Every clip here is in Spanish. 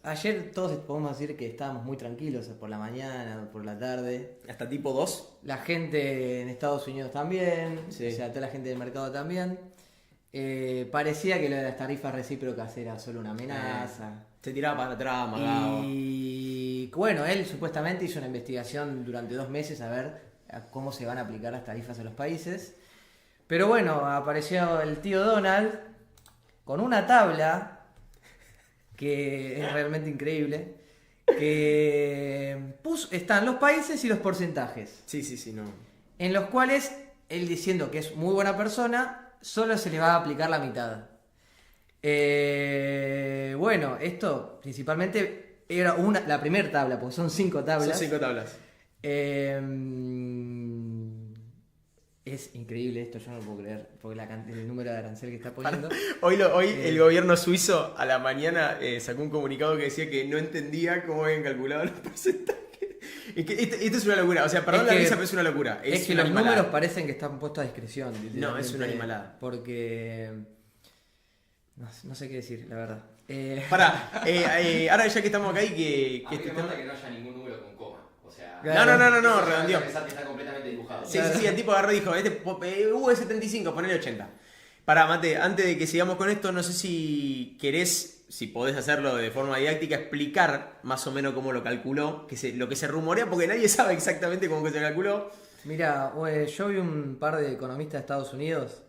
ayer todos podemos decir que estábamos muy tranquilos por la mañana, por la tarde. Hasta tipo 2. La gente en Estados Unidos también, Sí. o sea, toda la gente del mercado también. Parecía que lo de las tarifas recíprocas era solo una amenaza. Se tiraba para atrás, amagado. Y bueno, él supuestamente hizo una investigación durante 2 meses a ver cómo se van a aplicar las tarifas en los países. Pero bueno, apareció el tío Donald con una tabla que es realmente increíble, que están los países y los porcentajes, Sí, no. en los cuales él, diciendo que es muy buena persona, solo se le va a aplicar la mitad. Bueno, esto principalmente era la primera tabla, porque son 5 tablas. Son 5 tablas. Es increíble esto, yo no lo puedo creer, porque el número de arancel que está poniendo. Hoy el gobierno suizo a la mañana sacó un comunicado que decía que no entendía cómo habían calculado los porcentajes. Es que esto es una locura, o sea, perdón la risa, pero es una locura. Es que una los animalada. números parecen que están puestos a discreción. No, es una animalada. Porque... No sé qué decir, la verdad. Pará, ahora ya que estamos acá y que A mí me este importa tema... que no haya ningún número con coma. O sea, No, redondeó. Pensar que está completamente dibujado. Sí, el tipo agarró y dijo, es 75, ponele 80. Pará, Mate, antes de que sigamos con esto, no sé si querés, si podés hacerlo de forma didáctica, explicar más o menos cómo lo calculó, lo que se rumorea, porque nadie sabe exactamente cómo que se calculó. Mira, yo vi un par de economistas de Estados Unidos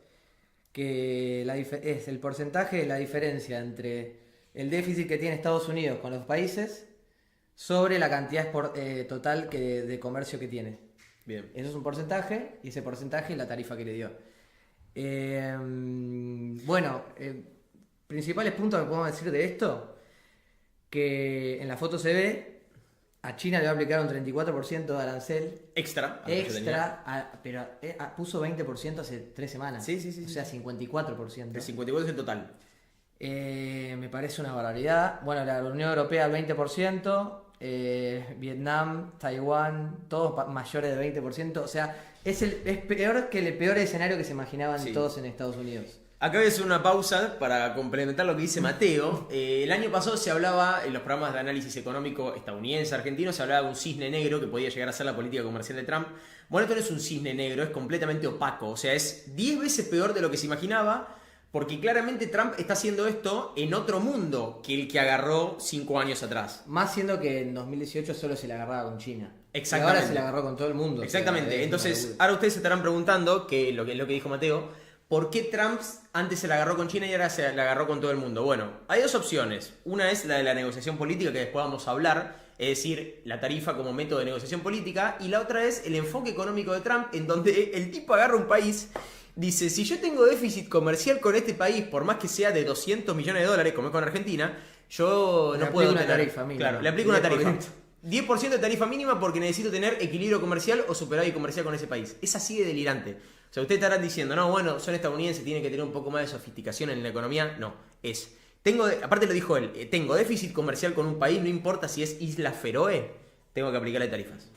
que es el porcentaje de la diferencia entre el déficit que tiene Estados Unidos con los países sobre la cantidad total de comercio que tiene. Bien. Eso es un porcentaje, y ese porcentaje es la tarifa que le dio. Bueno, principales puntos que podemos decir de esto, que en la foto se ve, a China le va a aplicar un 34% de arancel. Extra. a lo que yo tenía. Pero puso 20% hace 3 semanas. Sí. O sea, 54%. El 54 es el total. Me parece una barbaridad. Bueno, la Unión Europea al 20%, Vietnam, Taiwán, todos mayores de 20%. O sea, es peor que el peor escenario que se imaginaban Sí. todos en Estados Unidos. Acá voy a hacer una pausa para complementar lo que dice Mateo. El año pasado se hablaba, en los programas de análisis económico estadounidense, argentino, se hablaba de un cisne negro que podía llegar a ser la política comercial de Trump. Bueno, esto no es un cisne negro, es completamente opaco. O sea, es 10 veces peor de lo que se imaginaba, porque claramente Trump está haciendo esto en otro mundo que el que agarró 5 años atrás. Más siendo que en 2018 solo se le agarraba con China. Exactamente. Y ahora se le agarró con todo el mundo. Exactamente. O sea, es una Entonces, locura. ahora ustedes se estarán preguntando, que es lo que dijo Mateo, ¿por qué Trump antes se la agarró con China y ahora se la agarró con todo el mundo? Bueno, hay 2 opciones. Una es la de la negociación política, que después vamos a hablar, es decir, la tarifa como método de negociación política, y la otra es el enfoque económico de Trump, en donde el tipo agarra un país, dice, si yo tengo déficit comercial con este país, por más que sea de 200 millones de dólares, como es con Argentina, yo Le no aplico puedo una tener... tarifa mínima. Claro, le aplico una tarifa. 10%. 10% de tarifa mínima porque necesito tener equilibrio comercial o superávit comercial con ese país. Es así de delirante. O sea, ustedes estarán diciendo, no, bueno, son estadounidenses, tienen que tener un poco más de sofisticación en la economía. No, aparte lo dijo él, tengo déficit comercial con un país, no importa si es Isla Feroe, tengo que aplicarle tarifas.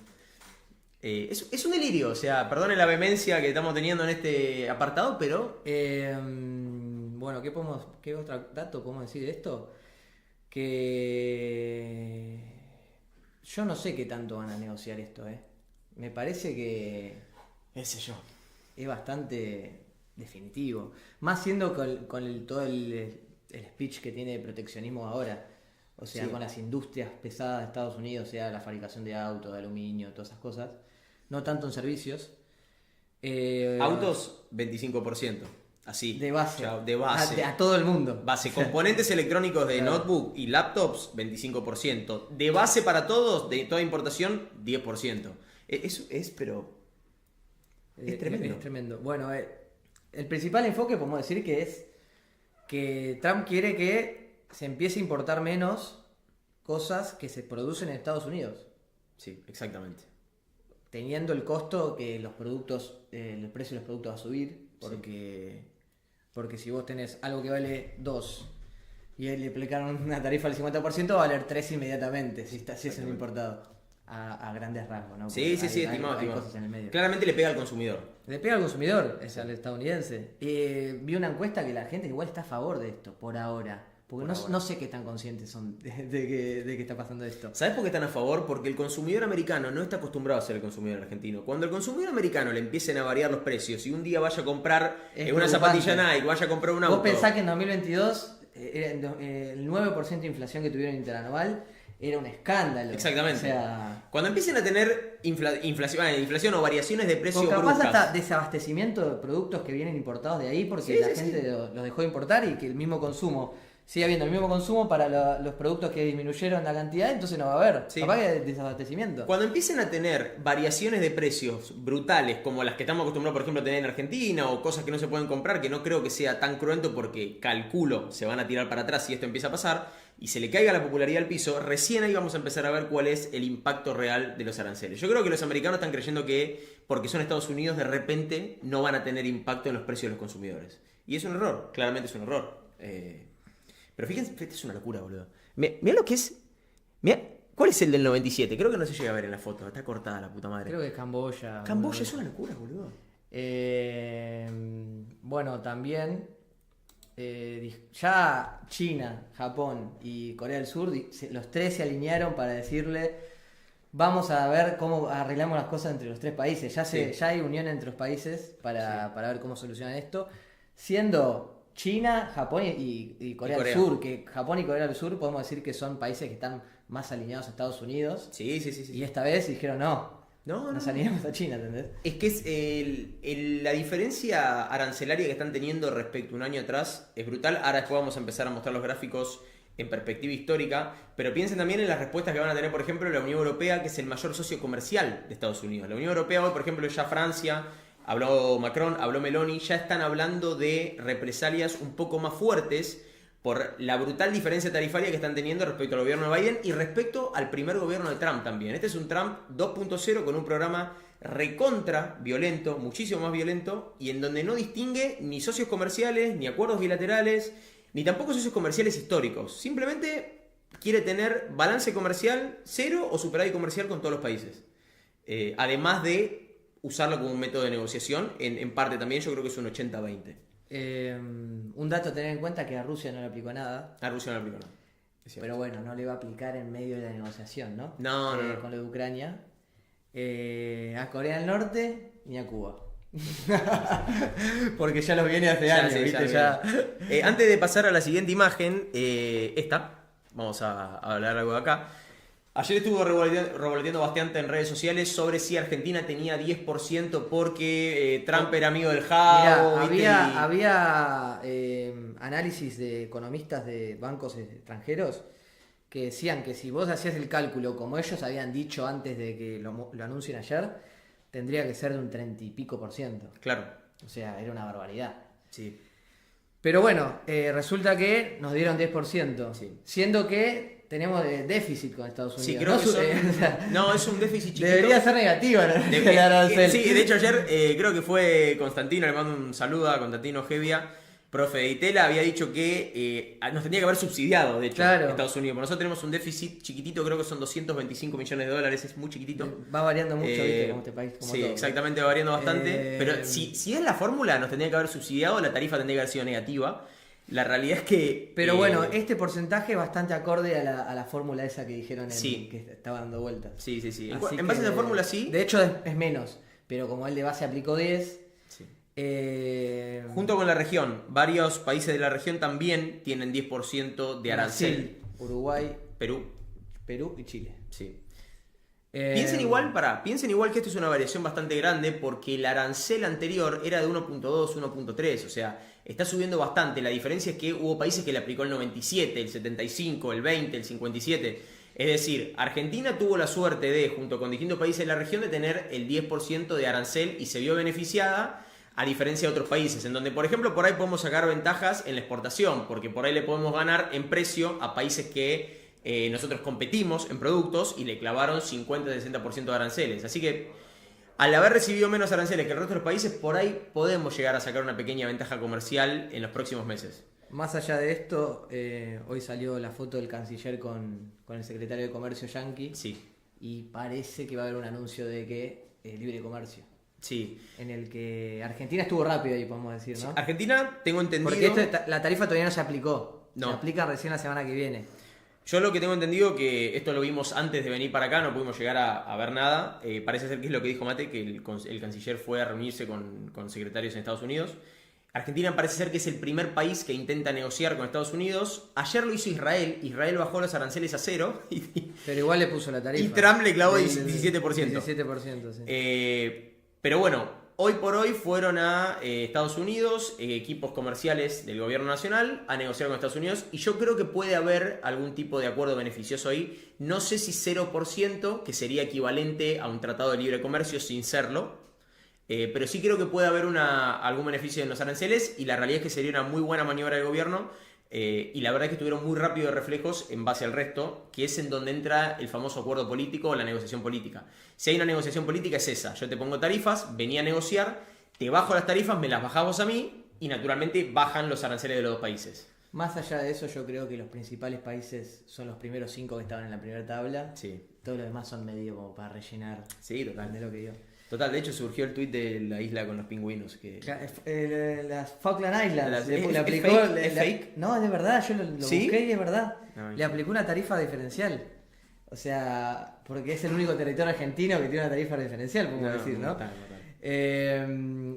Es un delirio, o sea, perdone la vehemencia que estamos teniendo en este apartado, pero... Bueno, ¿qué otro dato podemos decir de esto? Que yo no sé qué tanto van a negociar esto, Me parece que qué sé yo. es bastante definitivo. Más siendo todo el speech que tiene de proteccionismo ahora. O sea, Sí. con las industrias pesadas de Estados Unidos, o sea, la fabricación de autos, de aluminio, todas esas cosas. No tanto en servicios. Autos, 25%. Así. De base. Chao, de base. A todo el mundo. Base, componentes electrónicos de Claro. notebook y laptops, 25%. De base para todos, de toda importación, 10%. Eso es, pero... Es tremendo. Es tremendo. Bueno, el principal enfoque podemos decir que es que Trump quiere que se empiece a importar menos cosas que se producen en Estados Unidos, Sí, exactamente. teniendo el costo que los productos, el precio de los productos va a subir, porque si vos tenés algo que vale 2 y le aplicaron una tarifa del 50%, va a valer 3 inmediatamente, si es un importado. A grandes rasgos, ¿no? Sí, Porque estimado, hay estimado. cosas en el medio. Claramente le pega al consumidor. Le pega al consumidor, es al estadounidense. Vi una encuesta que la gente igual está a favor de esto, por ahora. Porque Por no, ahora. no sé qué tan conscientes son de que está pasando esto. ¿Sabes por qué están a favor? Porque el consumidor americano no está acostumbrado a ser el consumidor argentino. Cuando el consumidor americano le empiecen a variar los precios y un día vaya a comprar Es una preocupante. zapatilla Nike, vaya a comprar un auto. Vos pensás que en 2022 el 9% de inflación que tuvieron interanual era un escándalo. Exactamente. O sea, Cuando empiecen a tener inflación o variaciones de precio o capaz bruscas. hasta desabastecimiento de productos que vienen importados de ahí porque Sí, la sí, gente los dejó de importar y que el mismo consumo, sigue habiendo el mismo consumo para los productos que disminuyeron la cantidad, entonces no va a haber. Sí. Capaz que hay desabastecimiento. Cuando empiecen a tener variaciones de precios brutales como las que estamos acostumbrados, por ejemplo, a tener en Argentina o cosas que no se pueden comprar, que no creo que sea tan cruento porque calculo se van a tirar para atrás si esto empieza a pasar y se le caiga la popularidad al piso, recién ahí vamos a empezar a ver cuál es el impacto real de los aranceles. Yo creo que los americanos están creyendo que porque son Estados Unidos de repente no van a tener impacto en los precios de los consumidores. Y es un error, claramente es un error. Pero fíjense, esto es una locura, boludo. Mirá lo que es... Mirá, ¿cuál es el del 97? Creo que no se llega a ver en la foto, está cortada la puta madre. Creo que Camboya. Camboya es una locura, boludo. Bueno, también ya China, Japón y Corea del Sur, los tres se alinearon para decirle, vamos a ver cómo arreglamos las cosas entre los tres países. Sí. Ya hay unión entre los países para ver cómo solucionan esto, siendo China, Japón y Corea del Sur, que Japón y Corea del Sur podemos decir que son países que están más alineados a Estados Unidos. Sí. Y esta vez dijeron no. No. Nos alineamos a China, ¿entendés? Es que es la diferencia arancelaria que están teniendo respecto a un año atrás es brutal. Ahora después vamos a empezar a mostrar los gráficos en perspectiva histórica, pero piensen también en las respuestas que van a tener, por ejemplo, la Unión Europea, que es el mayor socio comercial de Estados Unidos. La Unión Europea hoy, por ejemplo, ya Francia, habló Macron, habló Meloni, ya están hablando de represalias un poco más fuertes por la brutal diferencia tarifaria que están teniendo respecto al gobierno de Biden y respecto al primer gobierno de Trump también. Este es un Trump 2.0 con un programa recontra violento, muchísimo más violento, y en donde no distingue ni socios comerciales, ni acuerdos bilaterales, ni tampoco socios comerciales históricos. Simplemente quiere tener balance comercial cero o superávit comercial con todos los países. Además de usarlo como un método de negociación, en parte también yo creo que es un 80-20. Un dato a tener en cuenta que a Rusia no le aplicó nada. A Rusia no le aplicó nada. Es cierto. Pero bueno, no le va a aplicar en medio de la negociación, ¿no? No. Con lo de Ucrania. A Corea del Norte ni a Cuba. Porque ya los viene hace Ya, años, sí, ¿viste? ya antes de pasar a la siguiente imagen, vamos a hablar algo de acá. Ayer estuvo revoloteando bastante en redes sociales sobre si Argentina tenía 10% porque Trump era amigo del Jao. Mirá, había análisis de economistas de bancos extranjeros que decían que si vos hacías el cálculo como ellos habían dicho antes de que lo anuncien ayer, tendría que ser de un 30 y pico %. Claro. O sea, era una barbaridad. Sí. Pero bueno, resulta que nos dieron 10%, Sí. siendo que tenemos déficit con Estados Unidos. Sí, creo que O sea, no, es un déficit chiquito. debería ser negativa De- el arancel. sí, de hecho ayer creo que fue Constantino, le mando un saludo a Constantino Gevia, profe de Itela, había dicho que nos tendría que haber subsidiado, de hecho, Claro. Estados Unidos. Porque nosotros tenemos un déficit chiquitito, creo que son 225 millones de dólares, es muy chiquitito. Va variando mucho, ¿viste? Como este país, como sí, todo. exactamente, va variando bastante. Eh, Pero si es la fórmula, nos tendría que haber subsidiado, la tarifa tendría que haber sido negativa. La realidad es que... Pero bueno, este porcentaje es bastante acorde a la fórmula esa que dijeron Sí. que estaba dando vueltas. Sí. Así En base a que, esa fórmula sí. De hecho es menos, pero como él de base aplicó 10... Sí. eh, Junto con la región, varios países de la región también tienen 10% de arancel. Brasil, Uruguay, Perú, y Chile. sí. Eh, Piensen igual que esto es una variación bastante grande porque el arancel anterior era de 1.2, 1.3, o sea, está subiendo bastante. La diferencia es que hubo países que le aplicó el 97, el 75, el 20, el 57. Es decir, Argentina tuvo la suerte de, junto con distintos países de la región, de tener el 10% de arancel y se vio beneficiada, a diferencia de otros países, en donde, por ejemplo, por ahí podemos sacar ventajas en la exportación, porque por ahí le podemos ganar en precio a países que nosotros competimos en productos y le clavaron 50-60% de aranceles. Así que, al haber recibido menos aranceles que el resto de los países, por ahí podemos llegar a sacar una pequeña ventaja comercial en los próximos meses. Más allá de esto, hoy salió la foto del canciller con el secretario de Comercio yanqui Sí, y parece que va a haber un anuncio de que libre comercio. sí. En el que Argentina estuvo rápido ahí, podemos decir, ¿no? Argentina, tengo entendido... Porque la tarifa todavía no se aplicó. No. Se aplican recién la semana que viene. Yo lo que tengo entendido, que esto lo vimos antes de venir para acá, no pudimos llegar a ver nada. Parece ser que es lo que dijo Mate, que el canciller fue a reunirse con secretarios en Estados Unidos. Argentina parece ser que es el primer país que intenta negociar con Estados Unidos. Ayer lo hizo Israel. Israel bajó los aranceles a 0. Pero igual le puso la tarifa. Y Trump le clavó Del- 17%. 17%, sí. Pero bueno, hoy por hoy fueron a Estados Unidos, equipos comerciales del gobierno nacional, a negociar con Estados Unidos. Y yo creo que puede haber algún tipo de acuerdo beneficioso ahí. No sé si 0%, que sería equivalente a un tratado de libre comercio sin serlo. Pero sí creo que puede haber algún beneficio en los aranceles. Y la realidad es que sería una muy buena maniobra del gobierno. Y la verdad es que tuvieron muy rápido de reflejos en base al resto, que es en donde entra el famoso acuerdo político o la negociación política. Si hay una negociación política es esa: yo te pongo tarifas, vení a negociar, te bajo las tarifas, me las bajás vos a mí y naturalmente bajan los aranceles de los dos países. Más allá de eso, yo creo que los principales países son los primeros 5 que estaban en la primera tabla. Sí, Todos los demás son medio como para rellenar sí, total. de lo que digo. Total, de hecho surgió el tuit de la isla con los pingüinos. Que... Las Falkland Islands. ¿Es le aplicó. fake? le- ¿Es la- fake? No, es de verdad, yo lo ¿Sí? busqué y es verdad. No, Le aplicó una tarifa diferencial. O sea, porque es el único territorio argentino que tiene una tarifa diferencial, podemos decir, ¿no? Total.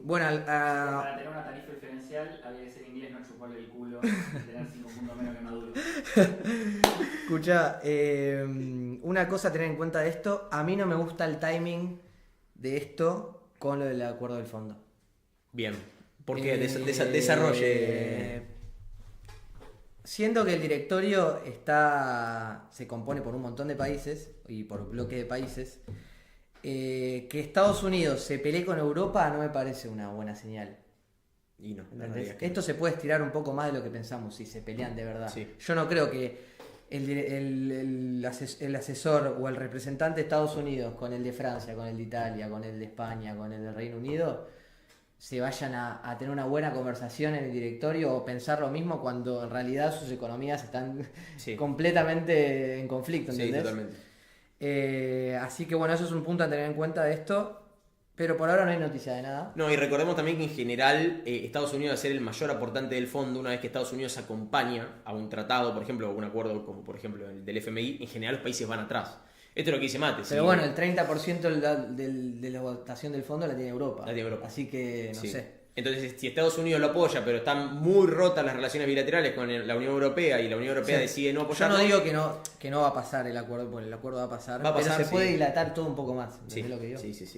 Bueno, Para tener una tarifa diferencial había que ser inglés, no chuparle el culo y tener 5 puntos menos que Maduro. escucha, una cosa a tener en cuenta de esto, a mí no me gusta el timing de esto con lo del acuerdo del fondo. Bien. ¿Por qué? Eh, Desarrolle. Siendo que el directorio se compone por un montón de países y por bloque de países, que Estados Unidos se pelee con Europa no me parece una buena señal. Y no, la ¿Entendés? realidad es que Esto se puede estirar un poco más de lo que pensamos si se pelean de verdad. Sí. Yo no creo que el asesor o el representante de Estados Unidos con el de Francia, con el de Italia, con el de España, con el del Reino Unido, se vayan a tener una buena conversación en el directorio o pensar lo mismo cuando en realidad sus economías están Sí. completamente en conflicto, Sí, ¿entendés? totalmente. Así que bueno, eso es un punto a tener en cuenta de esto, pero por ahora no hay noticia de nada. No, y recordemos también que en general Estados Unidos va a ser el mayor aportante del fondo una vez que Estados Unidos acompaña a un tratado, por ejemplo, o un acuerdo como por ejemplo el del FMI. En general los países van atrás. Esto es lo que dice Mate. Pero sí. bueno, el 30% de la votación del fondo la tiene Europa. La tiene Europa. Así que no Sí. sé. Entonces, si Estados Unidos lo apoya, pero están muy rotas las relaciones bilaterales con la Unión Europea y la Unión Europea Sí. decide no Yo apoyarlo. no digo que no va a pasar el acuerdo, porque el acuerdo va a pasar, Va a pasar, pero se sí. puede dilatar todo un poco más. Sí, ¿Entendés lo que digo? sí, sí, sí.